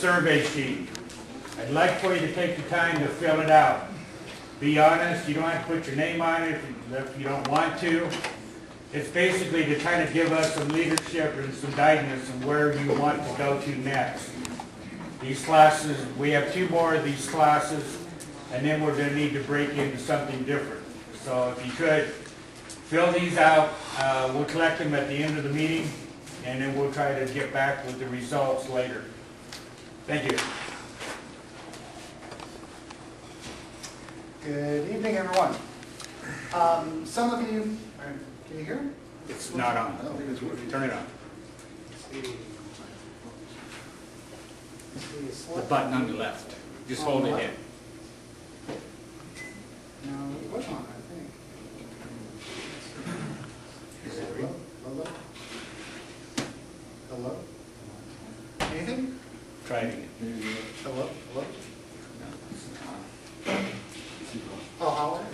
survey sheet. I'd like for you to take the time to fill it out. Be honest, you don't have to put your name on it if you don't want to. It's basically to kind of give us some leadership and some guidance on where you want to go to next. These classes, we have 2 more of these classes, and then we're going to need to break into something different. So if you could, fill these out. We'll collect them at the end of the meeting, and then we'll try to get back with the results later. Thank you. Good evening, everyone. Some of you, can you hear? It's not on. Turn it on. The button on the left. Just hold it in. No, it was on, I think. Hello? Hello? Hello? Anything? Try it again. Hello? Hello? Oh, Howard?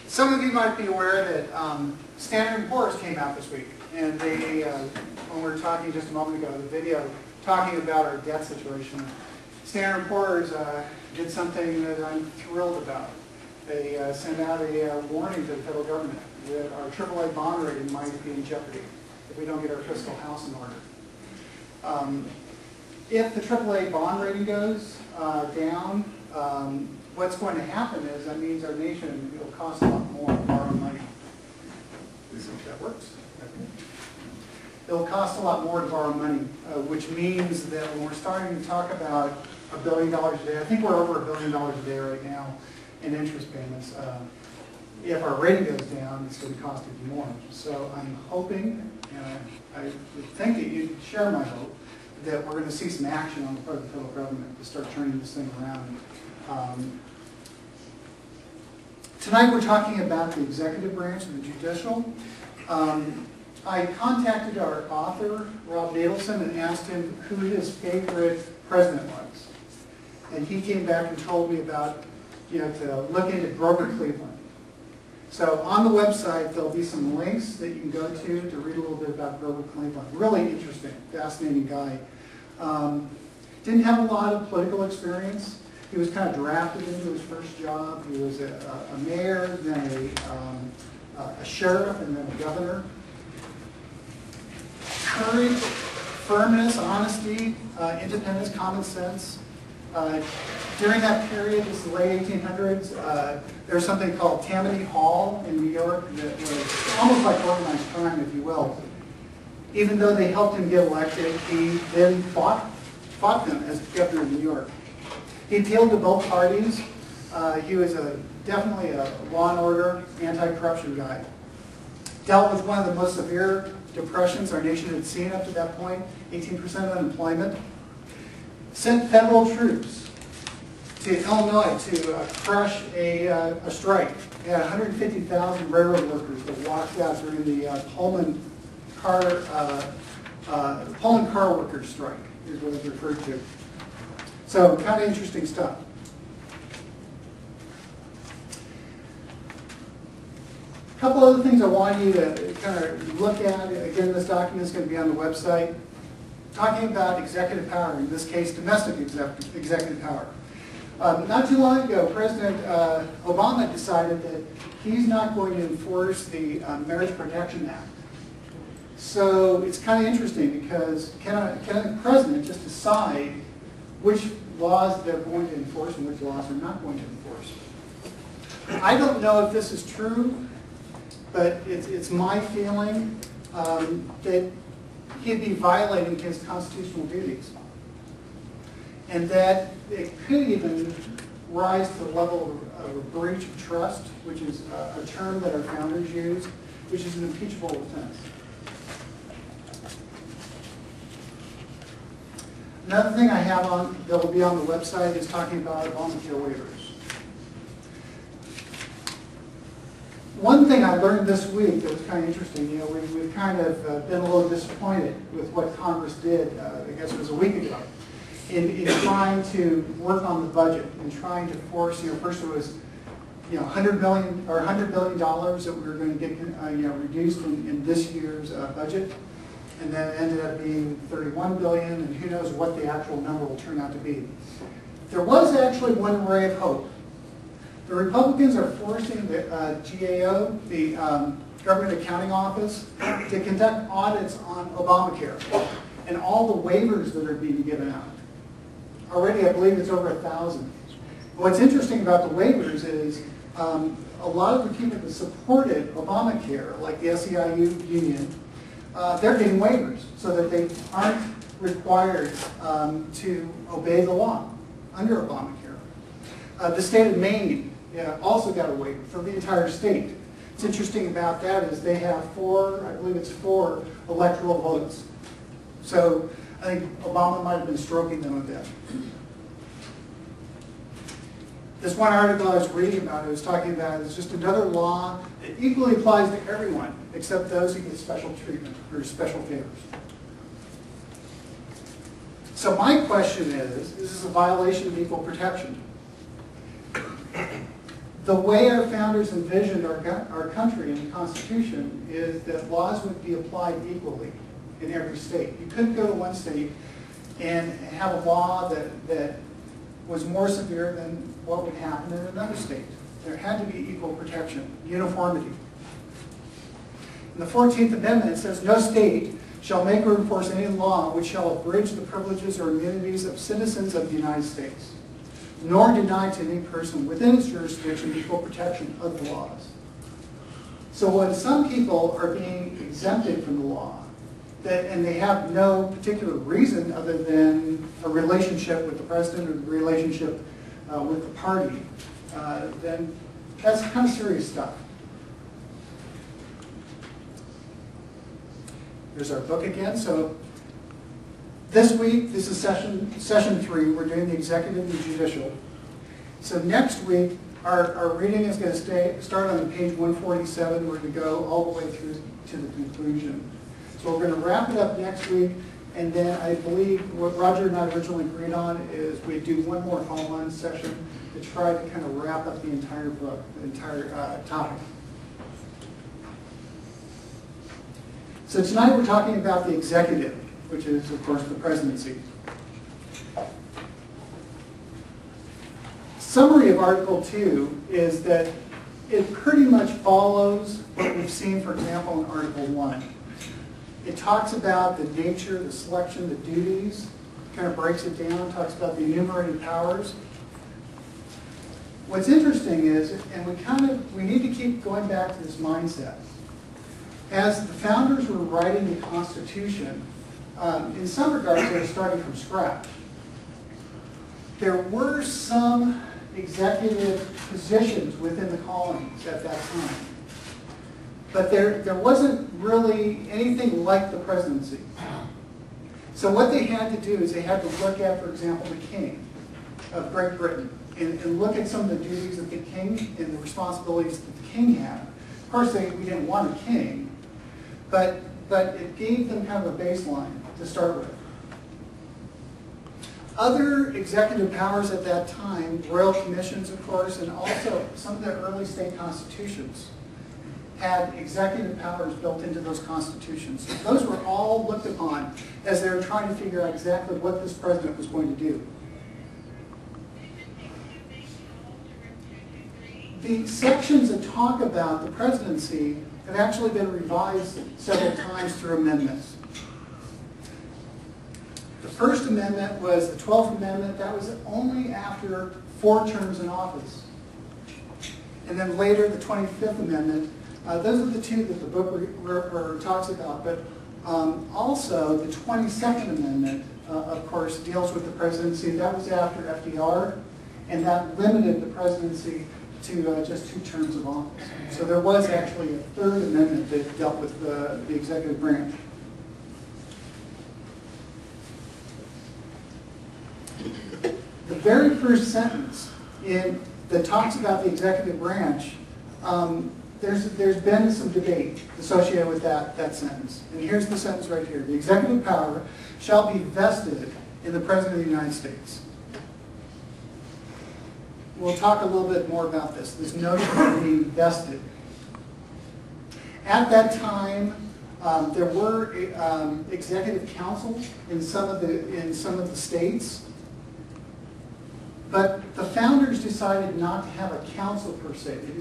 Some of you might be aware that Standard & Poor's came out this week, and they, when we were talking just a moment ago, the video talking about our debt situation, Standard & Poor's did something that I'm thrilled about. They sent out a warning to the federal government that our AAA bond rating might be in jeopardy if we don't get our fiscal house in order. If the AAA bond rating goes down, what's going to happen is that means our nation will cost a lot more to borrow money. If that works. It'll cost a lot more to borrow money, which means that when we're starting to talk about $1 billion a day, I think we're over $1 billion a day right now in interest payments. If our rating goes down, it's going to cost even more. So I'm hoping, and I would think that you'd share my hope, that we're going to see some action on the part of the federal government to start turning this thing around. Tonight we're talking about the executive branch and the judicial. I contacted our author, Rob Nadelson, and asked him who his favorite president was. And he came back and told me about, to look into Grover Cleveland. So on the website, there'll be some links that you can go to read a little bit about Grover Cleveland. Really interesting, fascinating guy. Didn't have a lot of political experience. He was kind of drafted into his first job. He was a mayor, then a sheriff, and then a governor. Courage, firmness, honesty, independence, common sense. During that period, this is the late 1800s, there was something called Tammany Hall in New York that was almost like organized crime, if you will. Even though they helped him get elected, he then fought them as governor of New York. He appealed to both parties. He was definitely a law and order, anti-corruption guy. Dealt with one of the most severe depressions our nation had seen up to that point, 18% unemployment. Sent federal troops to Illinois to crush a strike. He had 150,000 railroad workers that walked out during the Pullman car workers strike, is what it's referred to. So kind of interesting stuff. A couple other things I want you to kind of look at. Again, this document is going to be on the website. Talking about executive power, in this case, domestic executive power. Not too long ago, President Obama decided that he's not going to enforce the Marriage Protection Act. So it's kind of interesting because can the president just decide which laws they're going to enforce and which laws they're not going to enforce? I don't know if this is true, but it's my feeling that he'd be violating his constitutional duties. And that it could even rise to the level of a breach of trust, which is a term that our founders used, which is an impeachable offense. Another thing I have that will be on the website is talking about Obamacare waivers. One thing I learned this week that was kind of interesting, we've kind of been a little disappointed with what Congress did, I guess it was a week ago, in trying to work on the budget and trying to force, first it was, $100 billion that we were going to get, reduced in this year's budget. and then it ended up being 31 billion, and who knows what the actual number will turn out to be. There was actually one ray of hope. The Republicans are forcing the GAO, the Government Accounting Office, to conduct audits on Obamacare and all the waivers that are being given out. Already, I believe it's over 1,000. What's interesting about the waivers is a lot of the people that supported Obamacare, like the SEIU union, they're getting waivers so that they aren't required to obey the law under Obamacare. The state of Maine also got a waiver for the entire state. What's interesting about that is they have I believe it's four electoral votes. So I think Obama might have been stroking them a bit. This one article I was reading about, it was talking about it's just another law that equally applies to everyone except those who get special treatment or special favors. So my question is this a violation of equal protection? The way our founders envisioned our country and the Constitution is that laws would be applied equally in every state. You couldn't go to one state and have a law that was more severe than what would happen in another state. There had to be equal protection, uniformity. In the 14th Amendment, it says, no state shall make or enforce any law which shall abridge the privileges or immunities of citizens of the United States, nor deny to any person within its jurisdiction equal protection of the laws. So when some people are being exempted from the law, and they have no particular reason other than a relationship with the president or a relationship with the party, then that's kind of serious stuff. There's our book again. So this week, this is session 3. We're doing the executive and the judicial. So next week, our reading is going to start on page 147. We're going to go all the way through to the conclusion. So we're going to wrap it up next week, and then I believe what Roger and I originally agreed on is we do one more follow-on session to try to kind of wrap up the entire book, the entire topic. So tonight we're talking about the executive, which is, of course, the presidency. Summary of Article 2 is that it pretty much follows what we've seen, for example, in Article 1. It talks about the nature, the selection, the duties, kind of breaks it down, talks about the enumerated powers. What's interesting is, and we need to keep going back to this mindset. As the founders were writing the Constitution, in some regards they were starting from scratch. There were some executive positions within the colonies at that time. But there wasn't really anything like the presidency. So what they had to do is they had to look at, for example, the king of Great Britain and look at some of the duties of the king and the responsibilities that the king had. Of course, we didn't want a king, but it gave them kind of a baseline to start with. Other executive powers at that time, royal commissions, of course, and also some of the early state constitutions had executive powers built into those constitutions. Those were all looked upon as they were trying to figure out exactly what this president was going to do. The sections that talk about the presidency have actually been revised several times through amendments. The First Amendment was the 12th Amendment. That was only after 4 terms in office. And then later, the 25th Amendment. Those are the two that the book talks about. But also, the 22nd Amendment, of course, deals with the presidency. That was after FDR, and that limited the presidency to just 2 terms of office. So there was actually a 3rd Amendment that dealt with the executive branch. The very first sentence that talks about the executive branch, there's been some debate associated with that sentence. And here's the sentence right here. The executive power shall be vested in the President of the United States. We'll talk a little bit more about this notion of being vested. At that time, There were executive councils in some of the states, but the founders decided not to have a council per se. They